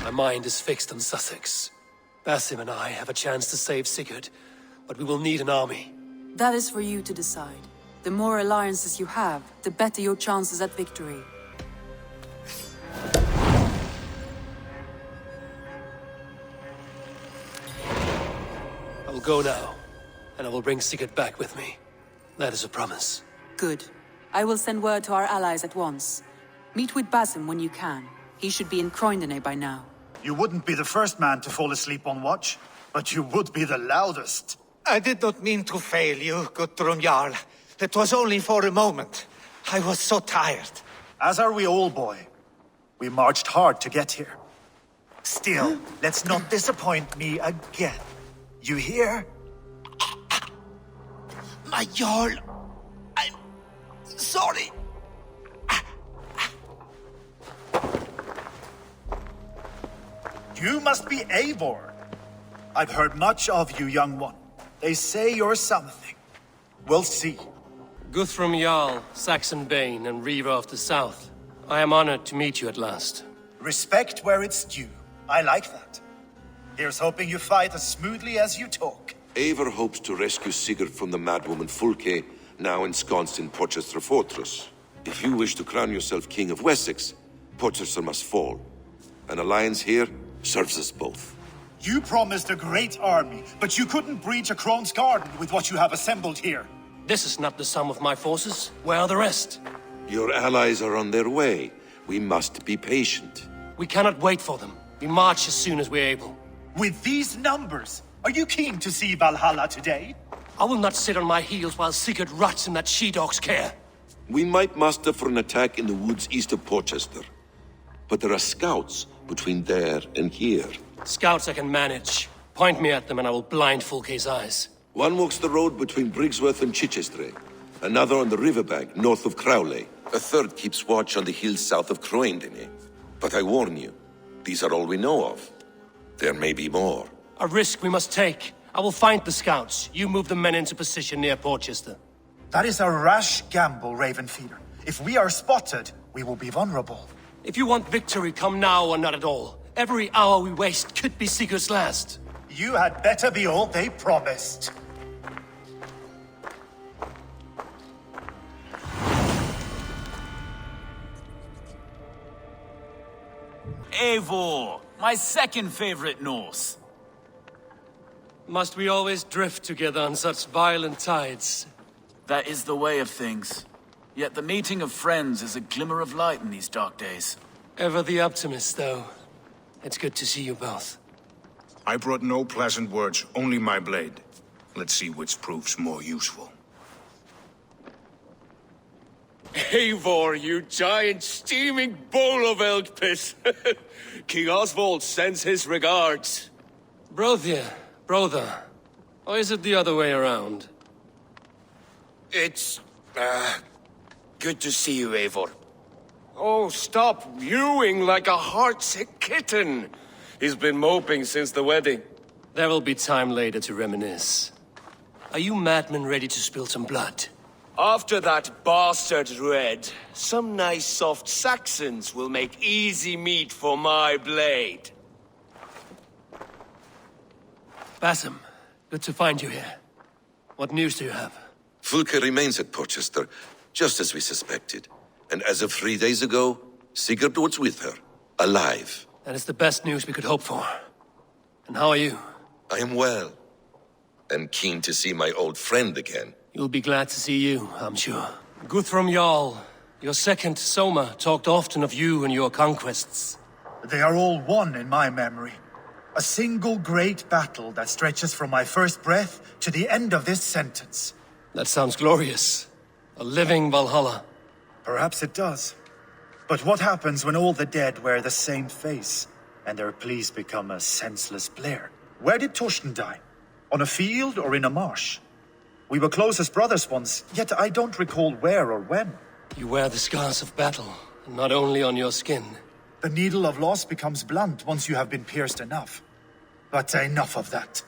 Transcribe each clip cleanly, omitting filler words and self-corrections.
My mind is fixed on Sussex. Basim and I have a chance to save Sigurd, but we will need an army. That is for you to decide. The more alliances you have, the better your chances at victory. I will go now, and I will bring Sigurd back with me. That is a promise. Good. I will send word to our allies at once. Meet with Basim when you can. He should be in Croydon by now. You wouldn't be the first man to fall asleep on watch, but you would be the loudest. I did not mean to fail you, Guthrum Jarl. It was only for a moment. I was so tired. As are we all, boy. We marched hard to get here. Still, let's not disappoint me again. You hear? My Jarl, I'm sorry. You must be Eivor. I've heard much of you, young one. They say you're something. We'll see. Guthrum Jarl, Saxon Bane, and Reaver of the South. I am honored to meet you at last. Respect where it's due. I like that. Here's hoping you fight as smoothly as you talk. Eivor hopes to rescue Sigurd from the madwoman Fulke, now ensconced in Porchester Fortress. If you wish to crown yourself King of Wessex, Porchester must fall. An alliance here serves us both. You promised a great army, but you couldn't breach a Krone's garden with what you have assembled here. This is not the sum of my forces. Where are the rest? Your allies are on their way. We must be patient. We cannot wait for them. We march as soon as we're able. With these numbers, are you keen to see Valhalla today? I will not sit on my heels while Sigurd rots in that she-dog's care. We might muster for an attack in the woods east of Porchester. But there are scouts between there and here. Scouts I can manage. Point me at them and I will blind Fulke's eyes. One walks the road between Briggsworth and Chichester. Another on the riverbank north of Crowley. A third keeps watch on the hills south of Croendene. But I warn you, these are all we know of. There may be more. A risk we must take. I will find the scouts. You move the men into position near Porchester. That is a rash gamble, Ravenfeeder. If we are spotted, we will be vulnerable. If you want victory, come now or not at all. Every hour we waste could be Sigurd's last. You had better be all they promised. Eivor, my second favorite Norse. Must we always drift together on such violent tides? That is the way of things. Yet the meeting of friends is a glimmer of light in these dark days. Ever the optimist, though. It's good to see you both. I brought no pleasant words, only my blade. Let's see which proves more useful. Eivor, you giant steaming bowl of elk piss! King Oswald sends his regards. Brothia, brother. Or is it the other way around? It's, good to see you, Eivor. Oh, stop mewing like a heartsick kitten. He's been moping since the wedding. There will be time later to reminisce. Are you madmen ready to spill some blood? After that bastard Red, some nice soft Saxons will make easy meat for my blade. Basim, good to find you here. What news do you have? Fulke remains at Porchester, just as we suspected. And as of 3 days ago, Sigurd was with her, alive. That is the best news we could hope for. And how are you? I am well, and keen to see my old friend again. You'll be glad to see you, I'm sure. Guthrum Jarl, your second Soma, talked often of you and your conquests. They are all one in my memory. A single great battle that stretches from my first breath to the end of this sentence. That sounds glorious. A living Valhalla. Perhaps it does. But what happens when all the dead wear the same face, and their pleas become a senseless blare? Where did Torsten die? On a field or in a marsh? We were close as brothers once, yet I don't recall where or when. You wear the scars of battle, and not only on your skin. The needle of loss becomes blunt once you have been pierced enough. But enough of that.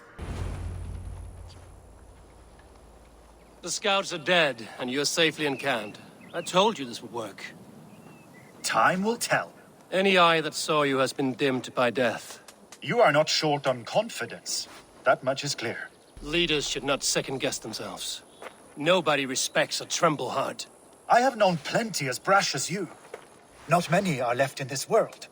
The scouts are dead, and you're safely encamped. I told you this would work. Time will tell. Any eye that saw you has been dimmed by death. You are not short on confidence. That much is clear. Leaders should not second-guess themselves. Nobody respects a trembleheart. I have known plenty as brash as you. Not many are left in this world.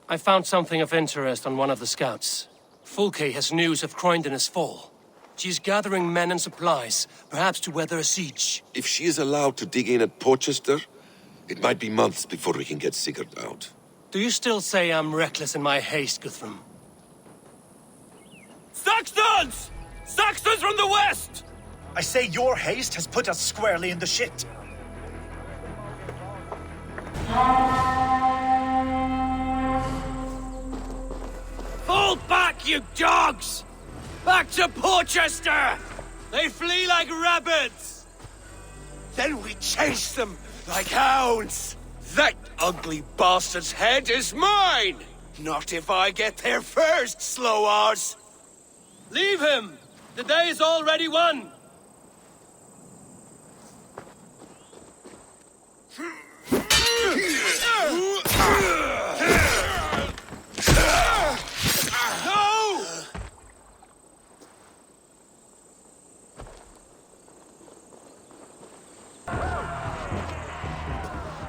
I found something of interest on one of the scouts. Fulke has news of Croydon's fall. She's gathering men and supplies, perhaps to weather a siege. If she is allowed to dig in at Porchester, it might be months before we can get Sigurd out. Do you still say I'm reckless in my haste, Guthrum? Saxons! Saxons from the west! I say your haste has put us squarely in the shit. Fall back, you dogs! Back to Porchester! They flee like rabbits! Then we chase them like hounds! That ugly bastard's head is mine! Not if I get there first, Slowars! Leave him! The day is already won! No!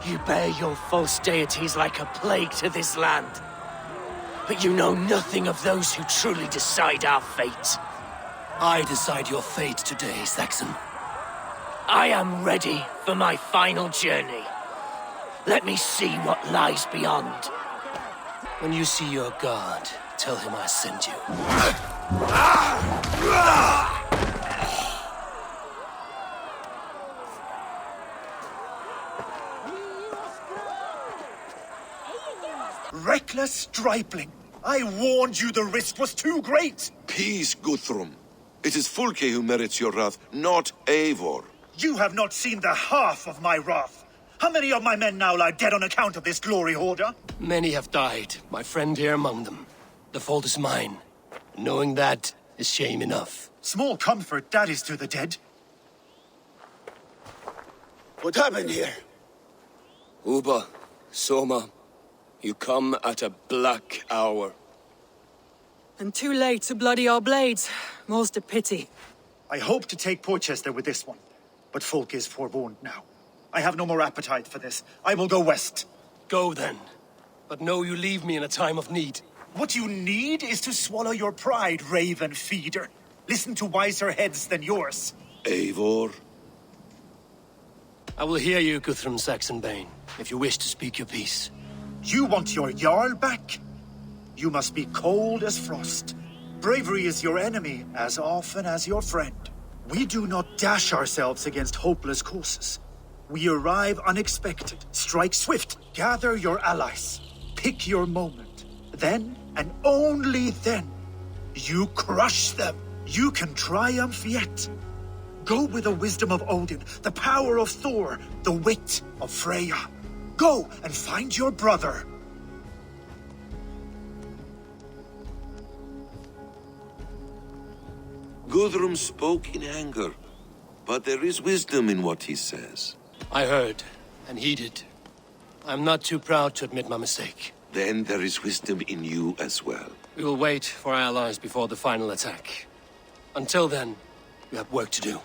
You bear your false deities like a plague to this land. But you know nothing of those who truly decide our fate. I decide your fate today, Saxon. I am ready for my final journey. Let me see what lies beyond. When you see your god, tell him I sent you. Reckless stripling! I warned you the risk was too great! Peace, Guthrum. It is Fulke who merits your wrath, not Eivor. You have not seen the half of my wrath. How many of my men now lie dead on account of this glory hoarder? Many have died, my friend here among them. The fault is mine. Knowing that is shame enough. Small comfort that is to the dead. What happened here? Uba, Soma, you come at a black hour. And too late to bloody our blades. Most a pity. I hope to take Porchester with this one, but Folk is forewarned now. I have no more appetite for this. I will go west. Go then. But know you leave me in a time of need. What you need is to swallow your pride, raven feeder. Listen to wiser heads than yours. Eivor? I will hear you, Guthrum Saxonbane, if you wish to speak your piece. You want your Jarl back? You must be cold as frost. Bravery is your enemy as often as your friend. We do not dash ourselves against hopeless causes. We arrive unexpected, strike swift, gather your allies, pick your moment. Then, and only then, you crush them. You can triumph yet. Go with the wisdom of Odin, the power of Thor, the wit of Freya. Go and find your brother. Guthrum spoke in anger, but there is wisdom in what he says. I heard, and heeded. I'm not too proud to admit my mistake. Then there is wisdom in you as well. We will wait for our allies before the final attack. Until then, we have work to do.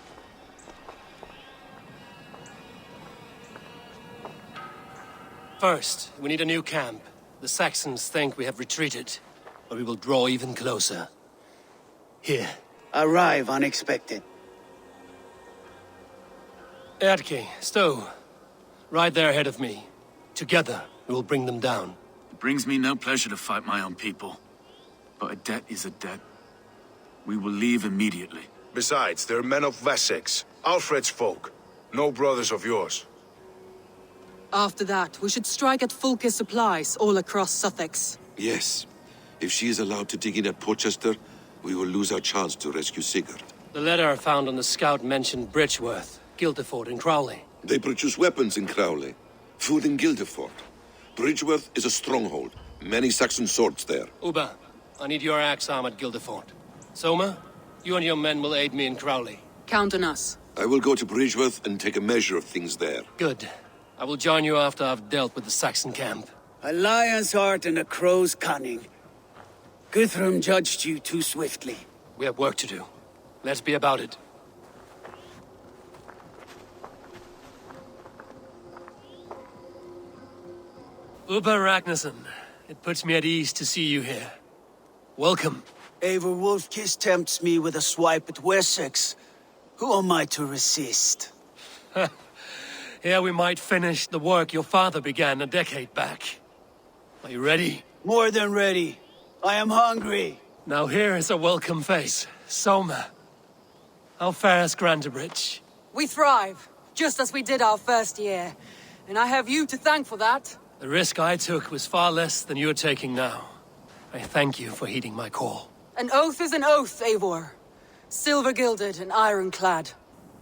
First, we need a new camp. The Saxons think we have retreated, but we will draw even closer. Here. Arrive unexpected. Erki, Stowe, right there ahead of me. Together, we will bring them down. It brings me no pleasure to fight my own people. But a debt is a debt. We will leave immediately. Besides, they're men of Wessex, Alfred's folk. No brothers of yours. After that, we should strike at Fulke's supplies all across Sussex. Yes. If she is allowed to dig in at Porchester, we will lose our chance to rescue Sigurd. The letter found on the scout mentioned Bridgeworth, Guildeford, and Crowley. They produce weapons in Crowley, food in Guildeford. Bridgeworth is a stronghold. Many Saxon swords there. Uba, I need your axe arm at Guildeford. Soma, you and your men will aid me in Crowley. Count on us. I will go to Bridgeworth and take a measure of things there. Good. I will join you after I've dealt with the Saxon camp. A lion's heart and a crow's cunning. Guthrum judged you too swiftly. We have work to do. Let's be about it. Uber Ragnarsson, it puts me at ease to see you here. Welcome. Eivor Wolfkiss tempts me with a swipe at Wessex. Who am I to resist? Here we might finish the work your father began a decade back. Are you ready? More than ready. I am hungry. Now here is a welcome face. Soma. How fares Grantebridge? We thrive, just as we did our first year. And I have you to thank for that. The risk I took was far less than you're taking now. I thank you for heeding my call. An oath is an oath, Eivor. Silver-gilded and ironclad.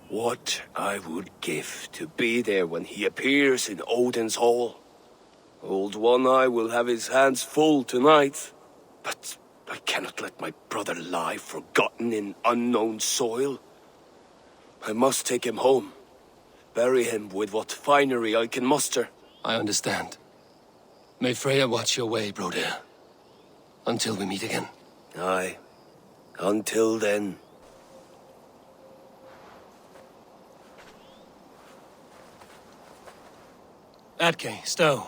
What I would give to be there when he appears in Odin's Hall. Old One Eye will have his hands full tonight. But I cannot let my brother lie forgotten in unknown soil. I must take him home. Bury him with what finery I can muster. I understand. May Freya watch your way, Broder. Until we meet again. Aye. Until then. Atke, Stowe.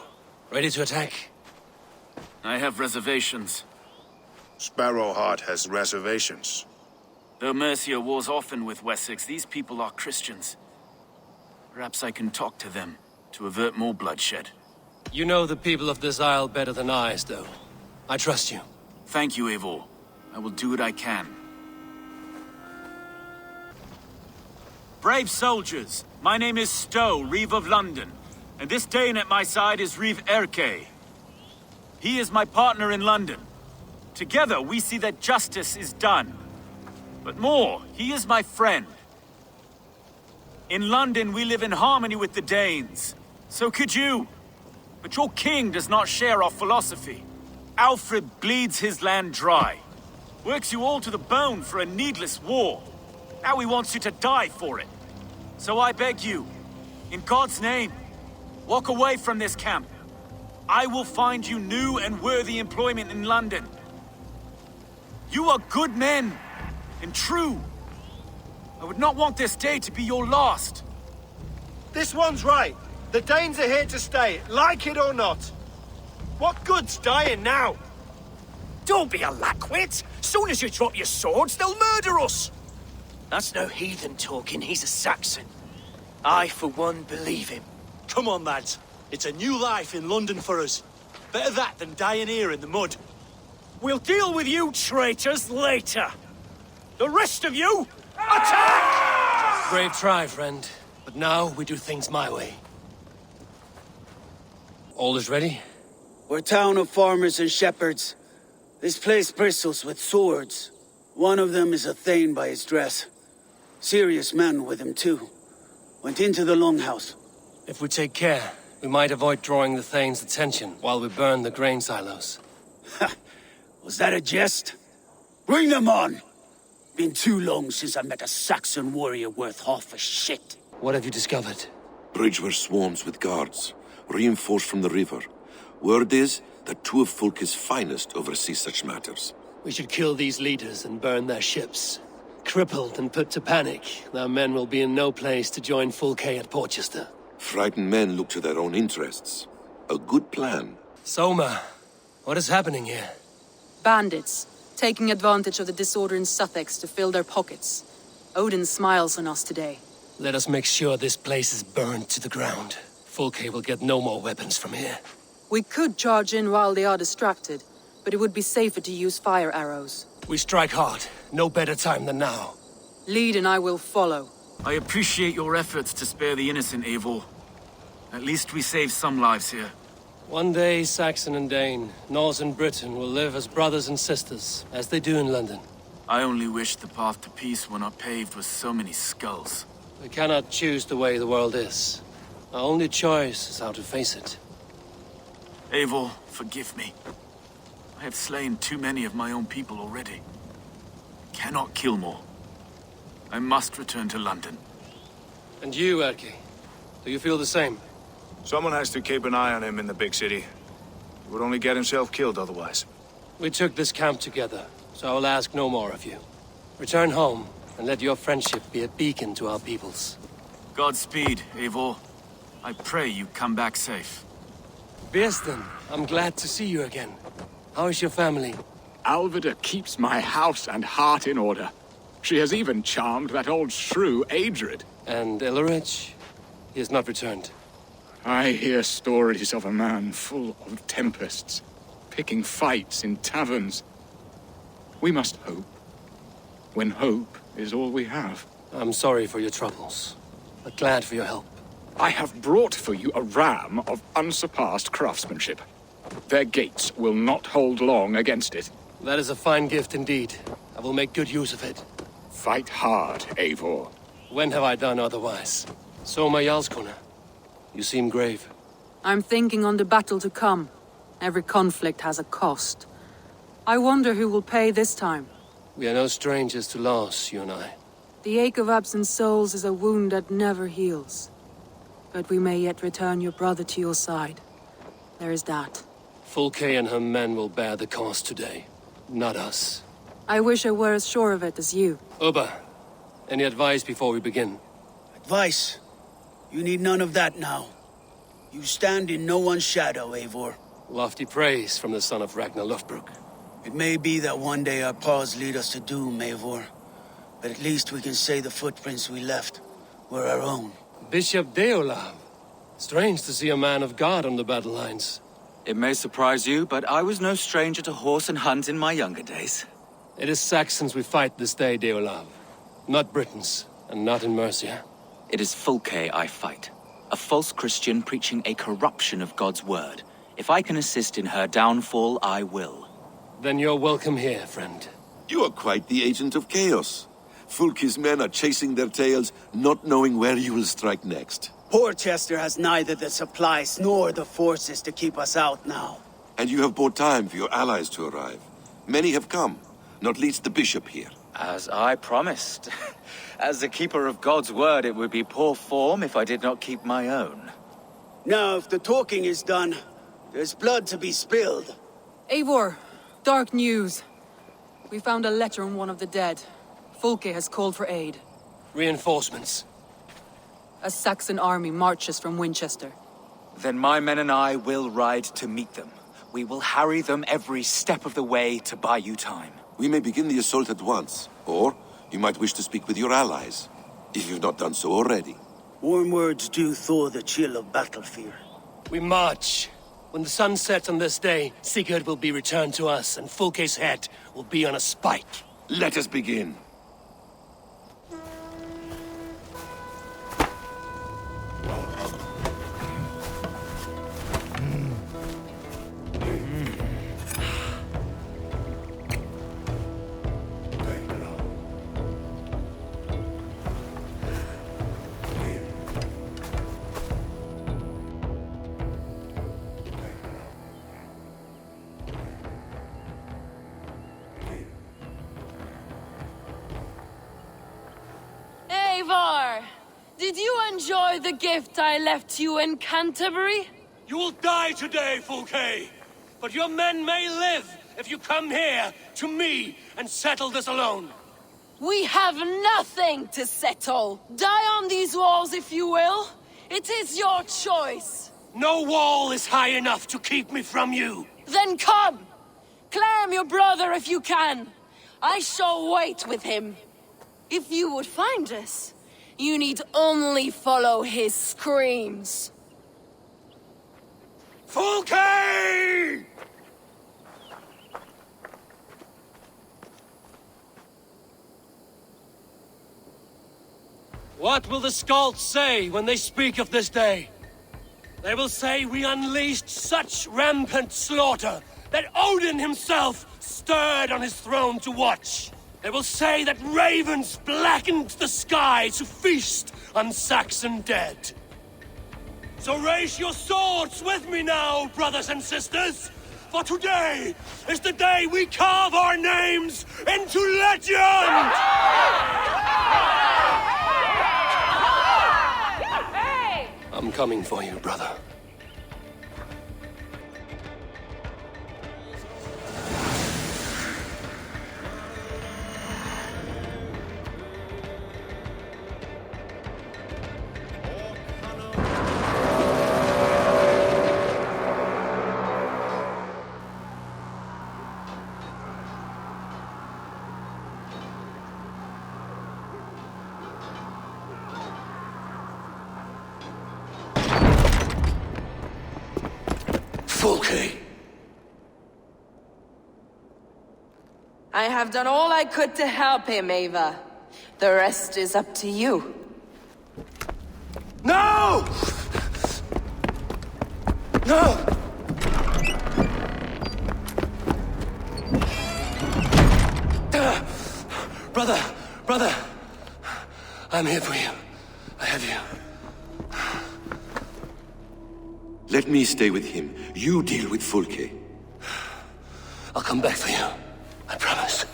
Ready to attack? I have reservations. Sparrowheart has reservations. Though Mercia wars often with Wessex, these people are Christians. Perhaps I can talk to them, to avert more bloodshed. You know the people of this isle better than I, Stowe. I trust you. Thank you, Eivor. I will do what I can. Brave soldiers, my name is Stowe, Reeve of London, and this Dane at my side is Reeve Erke. He is my partner in London. Together we see that justice is done. But more, he is my friend. In London we live in harmony with the Danes. So could you. But your king does not share our philosophy. Alfred bleeds his land dry. Works you all to the bone for a needless war. Now he wants you to die for it. So I beg you, in God's name, walk away from this camp. I will find you new and worthy employment in London. You are good men, and true. I would not want this day to be your last. This one's right. The Danes are here to stay, like it or not. What good's dying now? Don't be a lackwit! Soon as you drop your swords, they'll murder us! That's no heathen talking, he's a Saxon. I, for one, believe him. Come on, lads. It's a new life in London for us. Better that than dying here in the mud. We'll deal with you traitors later. The rest of you, attack! Brave try, friend. But now we do things my way. All is ready? We're a town of farmers and shepherds. This place bristles with swords. One of them is a Thane by his dress. Serious men with him too. Went into the longhouse. If we take care, we might avoid drawing the Thane's attention while we burn the grain silos. Ha! Was that a jest? Bring them on! Been too long since I met a Saxon warrior worth half a shit. What have you discovered? Bridgeweir swarms with guards, reinforced from the river. Word is that two of Fulke's finest oversee such matters. We should kill these leaders and burn their ships. Crippled and put to panic, their men will be in no place to join Fulke at Portchester. Frightened men look to their own interests. A good plan. Soma, what is happening here? Bandits, taking advantage of the disorder in Sussex to fill their pockets. Odin smiles on us today. Let us make sure this place is burned to the ground. Fulke will get no more weapons from here. We could charge in while they are distracted, but it would be safer to use fire arrows. We strike hard. No better time than now. Lead and I will follow. I appreciate your efforts to spare the innocent, Eivor. At least we saved some lives here. One day, Saxon and Dane, Norse and Britain will live as brothers and sisters, as they do in London. I only wish the path to peace were not paved with so many skulls. We cannot choose the way the world is. Our only choice is how to face it. Eivor, forgive me. I have slain too many of my own people already. Cannot kill more. I must return to London. And you, Erke, do you feel the same? Someone has to keep an eye on him in the big city. He would only get himself killed otherwise. We took this camp together, so I will ask no more of you. Return home, and let your friendship be a beacon to our peoples. Godspeed, Eivor. I pray you come back safe. Birsten, I'm glad to see you again. How is your family? Alvida keeps my house and heart in order. She has even charmed that old shrew, Adred. And Illerich? He has not returned. I hear stories of a man full of tempests, picking fights in taverns. We must hope, when hope is all we have. I'm sorry for your troubles, but glad for your help. I have brought for you a ram of unsurpassed craftsmanship. Their gates will not hold long against it. That is a fine gift indeed. I will make good use of it. Fight hard, Eivor. When have I done otherwise? So, my Jarlskona, you seem grave. I'm thinking on the battle to come. Every conflict has a cost. I wonder who will pay this time. We are no strangers to loss, you and I. The ache of absent souls is a wound that never heals. But we may yet return your brother to your side. There is that. Fulke and her men will bear the cost today, not us. I wish I were as sure of it as you. Ubba, any advice before we begin? Advice? You need none of that now. You stand in no one's shadow, Eivor. Lofty praise from the son of Ragnar Lothbrok. It may be that one day our paths lead us to doom, Eivor. But at least we can say the footprints we left were our own. Bishop Deolav. Strange to see a man of God on the battle lines. It may surprise you, but I was no stranger to horse and hunt in my younger days. It is Saxons we fight this day, Deolav. Not Britons, and not in Mercia. It is Fulke I fight. A false Christian preaching a corruption of God's word. If I can assist in her downfall, I will. Then you're welcome here, friend. You are quite the agent of chaos. Fulke's men are chasing their tails, not knowing where you will strike next. Porchester has neither the supplies nor the forces to keep us out now. And you have bought time for your allies to arrive. Many have come, not least the bishop here. As I promised. As the keeper of God's word, it would be poor form if I did not keep my own. Now, if the talking is done, there's blood to be spilled. Eivor, dark news. We found a letter on one of the dead. Fulke has called for aid. Reinforcements. A Saxon army marches from Winchester. Then my men and I will ride to meet them. We will harry them every step of the way to buy you time. We may begin the assault at once, or you might wish to speak with your allies, if you've not done so already. Warm words do thaw the chill of battle fear. We march. When the sun sets on this day, Sigurd will be returned to us, and Fulke's head will be on a spike. Let us begin. Eivor! Did you enjoy the gift I left you in Canterbury? You will die today, Fulke! But your men may live if you come here, to me, and settle this alone. We have nothing to settle. Die on these walls if you will. It is your choice. No wall is high enough to keep me from you. Then come! Claim your brother if you can. I shall wait with him. If you would find us, you need only follow his screams. Fulke! What will the Skalds say when they speak of this day? They will say we unleashed such rampant slaughter that Odin himself stirred on his throne to watch. They will say that ravens blackened the sky to feast on Saxon dead. So raise your swords with me now, brothers and sisters, for today is the day we carve our names into legend! I'm coming for you, brother. Fulke. I have done all I could to help him, Ava. The rest is up to you. No! No! Brother, I'm here for you. I have you. Let me stay with him. You deal with Fulke. I'll come back for you. I promise.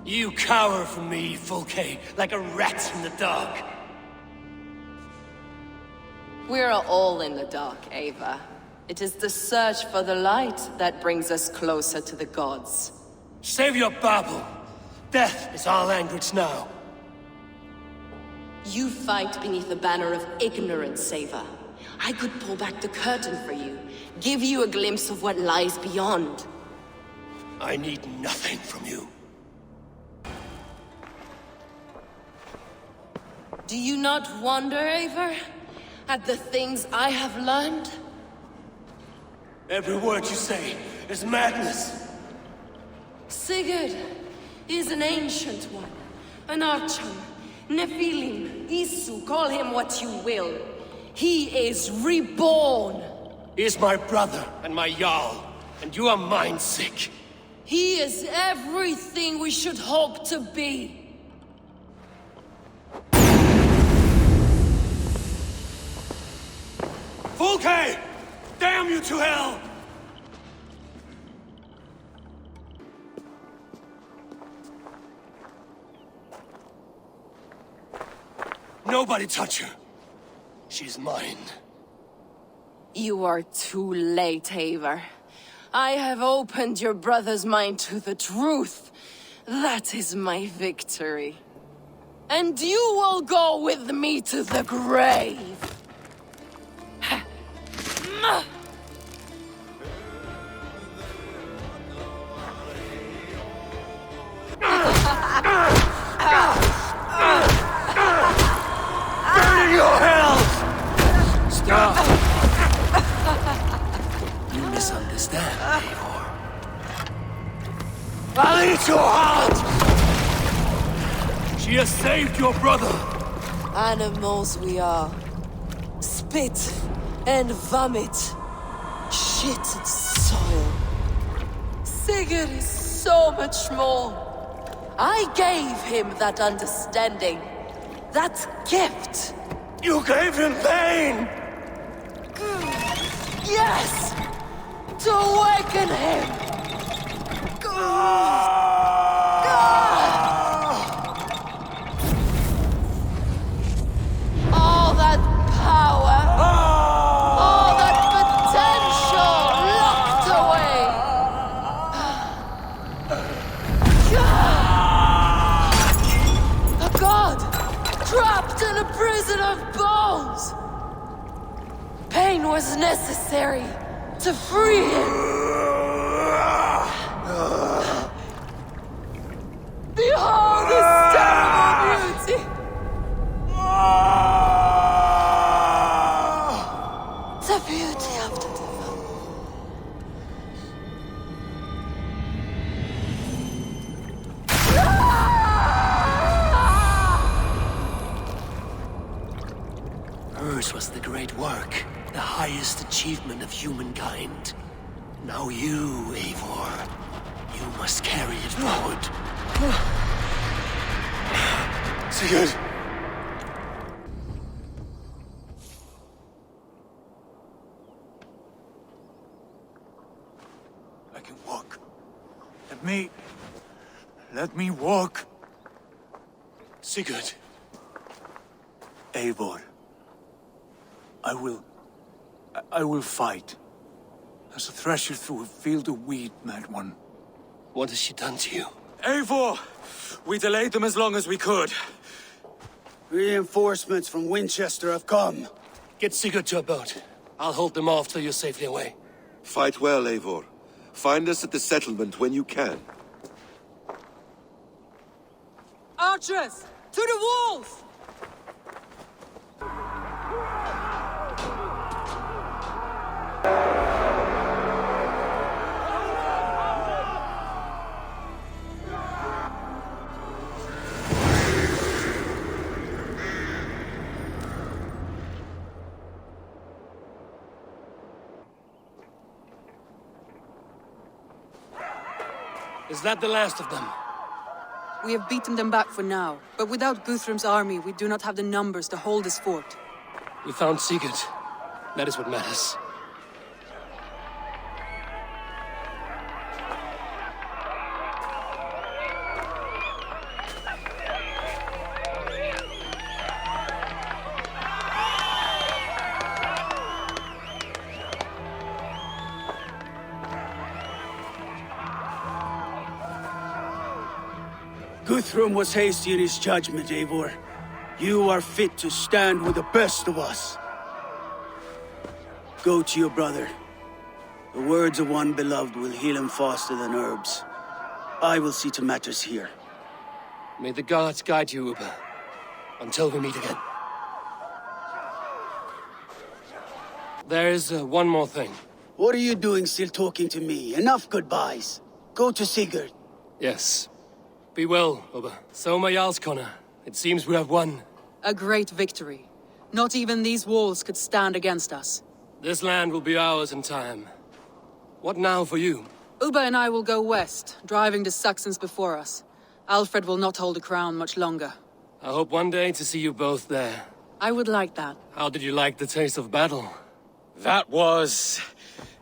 You cower from me, Fulke, like a rat in the dark. We're all in the dark, Ava. It is the search for the light that brings us closer to the gods. Save your babble. Death is our language now. You fight beneath the banner of ignorance, Ava. I could pull back the curtain for you, give you a glimpse of what lies beyond. I need nothing from you. Do you not wonder, Eivor, at the things I have learned? Every word you say is madness. Sigurd is an ancient one, an Archon, Nephilim, Isu, call him what you will. He is reborn. He is my brother and my Jarl, and you are mine sick. He is everything we should hope to be. Fulke! Damn you to hell! Nobody touch her. She's mine. You are too late, Eivor. I have opened your brother's mind to the truth. That is my victory. And you will go with me to the grave. Burning your hells! Stop! You misunderstand, Eivor. I'll eat your heart! She has saved your brother! Animals we are. Spit and vomit. Shit and soil. Sigurd is so much more. I gave him that understanding. That gift. You gave him pain! Yes! To awaken him! All that power, all that potential locked away! A god trapped in a prison of bones! Pain was necessary to free him! Behold this terrible beauty! The beauty of the divine. Hers was the great work, the highest achievement of humankind. Now you, Eivor, you must carry it forward. Sigurd! I can walk. Let me walk. Sigurd. Eivor. I will fight. As a thresher through a field of wheat, mad one. What has she done to you? Eivor! We delayed them as long as we could. Reinforcements from Winchester have come. Get Sigurd to a boat. I'll hold them off till you're safely away. Fight well, Eivor. Find us at the settlement when you can. Archers! To the walls! Is that the last of them? We have beaten them back for now, but without Guthrum's army, we do not have the numbers to hold this fort. We found Sigurd. That is what matters. Guthrum was hasty in his judgment, Eivor. You are fit to stand with the best of us. Go to your brother. The words of one beloved will heal him faster than herbs. I will see to matters here. May the gods guide you, Uber. Until we meet again. There is one more thing. What are you doing still talking to me? Enough goodbyes. Go to Sigurd. Yes. Be well, Uber. So my Jarlskona. It seems we have won. A great victory. Not even these walls could stand against us. This land will be ours in time. What now for you? Uba and I will go west, driving the Saxons before us. Alfred will not hold the crown much longer. I hope one day to see you both there. I would like that. How did you like the taste of battle? That was...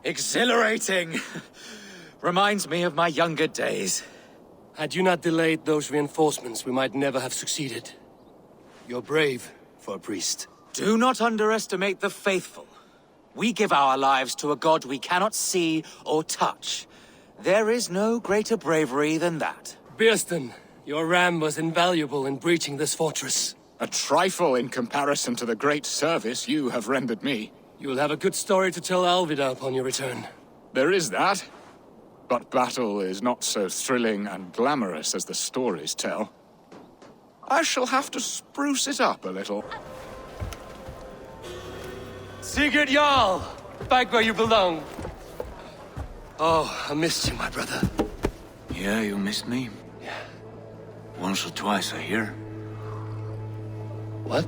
exhilarating. Reminds me of my younger days. Had you not delayed those reinforcements, we might never have succeeded. You're brave for a priest. Do not underestimate the faithful. We give our lives to a god we cannot see or touch. There is no greater bravery than that. Birsten, your ram was invaluable in breaching this fortress. A trifle in comparison to the great service you have rendered me. You will have a good story to tell Alvida upon your return. There is that. But battle is not so thrilling and glamorous as the stories tell. I shall have to spruce it up a little. Sigurd Jarl! Back where you belong. Oh, I missed you, my brother. Yeah, you missed me. Yeah. Once or twice, I hear. What?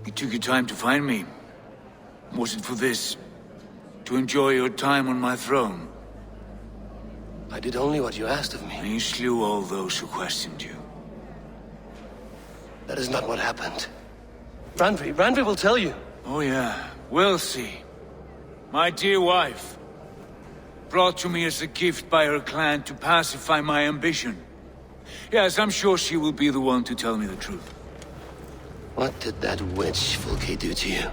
You took your time to find me. Was it for this? To enjoy your time on my throne? I did only what you asked of me. And you slew all those who questioned you. That is not what happened. Randvi will tell you. Oh yeah, we'll see. My dear wife, brought to me as a gift by her clan to pacify my ambition. Yes, I'm sure she will be the one to tell me the truth. What did that witch Fulke do to you?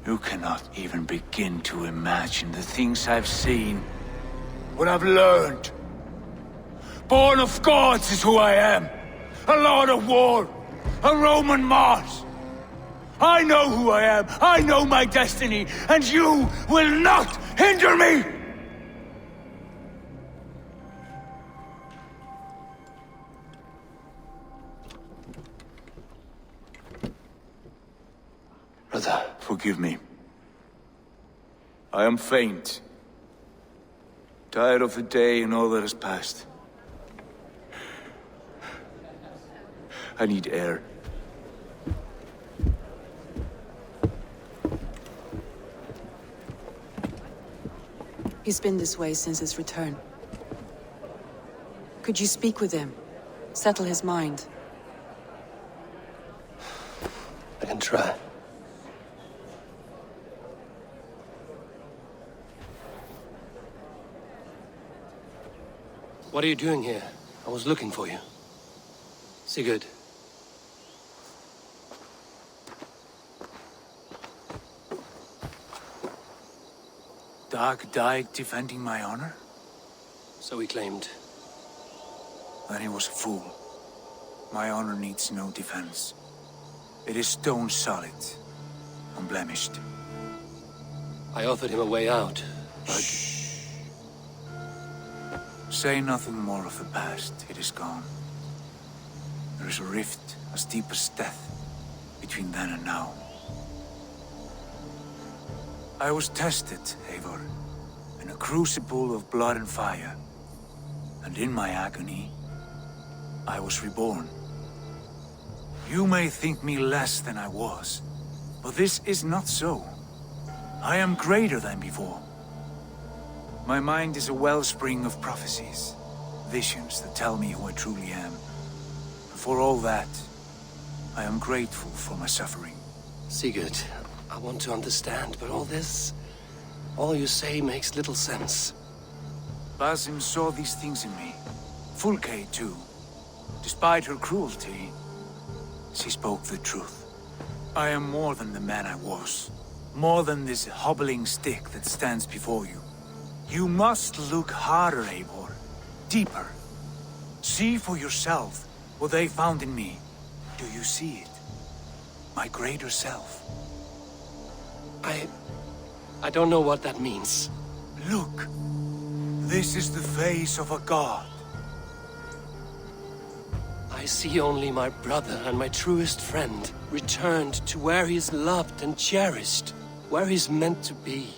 You cannot even begin to imagine the things I've seen. What I've learned. Born of gods is who I am. A lord of war. A Roman Mars. I know who I am. I know my destiny. And you will not hinder me! Brother. Forgive me. I am faint. Tired of the day and all that has passed. I need air. He's been this way since his return. Could you speak with him? Settle his mind? I can try. What are you doing here? I was looking for you. Sigurd. Dag died defending my honor? So he claimed. Then he was a fool. My honor needs no defense. It is stone solid. unblemished. I offered him a way out, but... Say nothing more of the past. It is gone. There is a rift as deep as death between then and now. I was tested, Eivor, in a crucible of blood and fire. And in my agony, I was reborn. You may think me less than I was, but this is not so. I am greater than before. My mind is a wellspring of prophecies, visions that tell me who I truly am. And for all that, I am grateful for my suffering. Sigurd, I want to understand, but all you say makes little sense. Basim saw these things in me. Fulke, too. Despite her cruelty, she spoke the truth. I am more than the man I was. More than this hobbling stick that stands before you. You must look harder, Eivor. Deeper. See for yourself what they found in me. Do you see it? My greater self. I don't know what that means. Look. This is the face of a god. I see only my brother and my truest friend returned to where he is loved and cherished, where he's meant to be.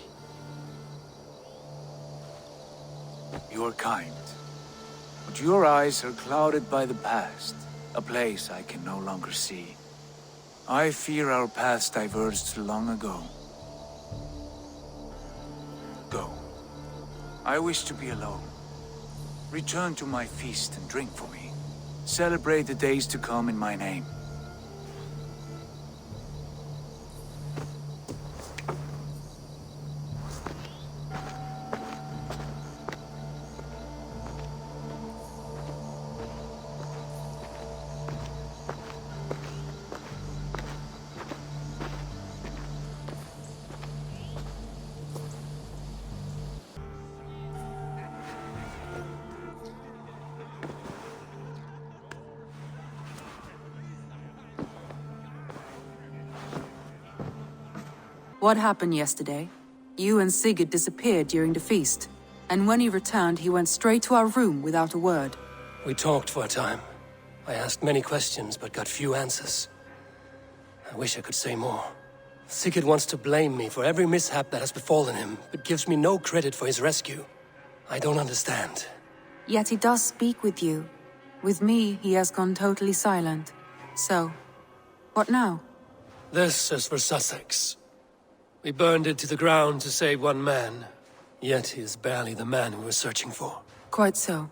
You are kind, but your eyes are clouded by the past, a place I can no longer see. I fear our paths diverged long ago. Go. I wish to be alone. Return to my feast and drink for me. Celebrate the days to come in my name. What happened yesterday? You and Sigurd disappeared during the feast, and when he returned, he went straight to our room without a word. We talked for a time. I asked many questions, but got few answers. I wish I could say more. Sigurd wants to blame me for every mishap that has befallen him, but gives me no credit for his rescue. I don't understand. Yet he does speak with you. With me, he has gone totally silent. So, what now? This is for Sussex. We burned it to the ground to save one man. Yet he is barely the man we were searching for. Quite so.